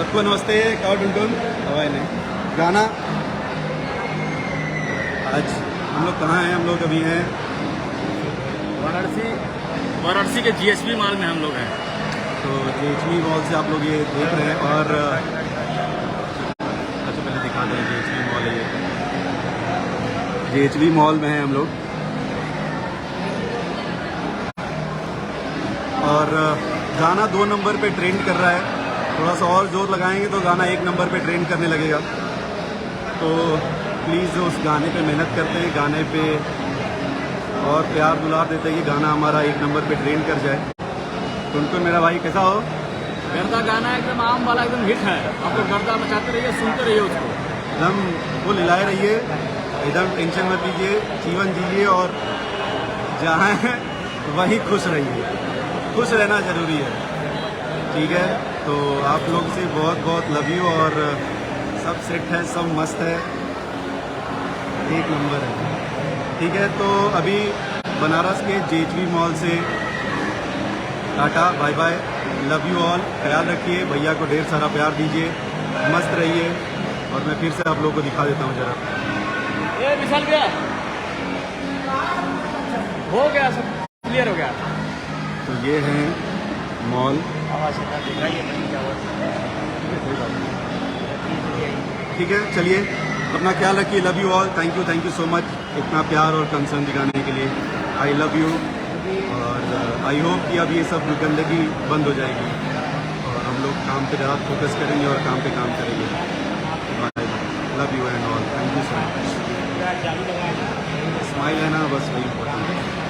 सबको नमस्ते। क्या टुनटुन हवाई नहीं गाना। आज हम लोग कहाँ हैं? हम लोग अभी हैं वाराणसी के जीएचबी मॉल में हम लोग हैं। तो जीएचबी मॉल से आप लोग ये देख रहे हैं और अच्छा पहले दिखा दें जीएचबी मॉल है ये। जीएचबी मॉल में हैं हम लोग और गाना 2 नंबर पे ट्रेंड कर रहा है। थोड़ा सा और जोर लगाएंगे तो गाना 1 नंबर पे ट्रेंड करने लगेगा। तो प्लीज़ उस गाने पे मेहनत करते हैं, गाने पे और प्यार दुलार देते हैं कि गाना हमारा 1 नंबर पे ट्रेंड कर जाए। टुनटुन मेरा भाई कैसा हो? गर्दा गाना एकदम आम वाला एकदम हिट है। आप लोग गर्दा मचाते रहिए, सुनते रहिए उसको। एकदम फुल हिलाए रहिए, एकदम टेंशन मत लीजिए, जीवन जीजिए और जहाँ है वहीं खुश रहिए। खुश रहना ज़रूरी है, ठीक है? तो आप लोग से बहुत बहुत लव यू और सब सेट है, सब मस्त है, 1 नंबर है, ठीक है? तो अभी बनारस के जेएचबी मॉल से टाटा bye bye, love you all. ख्याल रखिए, भैया को ढेर सारा प्यार दीजिए, मस्त रहिए। और मैं फिर से आप लोगों को दिखा देता हूँ जरा। ये निकल गया, हो गया, सब क्लियर हो गया। तो ये है मॉल, ठीक है? चलिए अपना ख्याल रखिए, love you all, thank you so much इतना प्यार और कंसर्न दिखाने के लिए। आई लव यू और आई होप कि अब ये सब गंदगी बंद हो जाएगी और हम लोग काम पे ज़्यादा फोकस करेंगे और काम पे काम करेंगे। Bye, love you and all, thank you so much. Smile है ना, बस वही इम्पोर्टेंट है।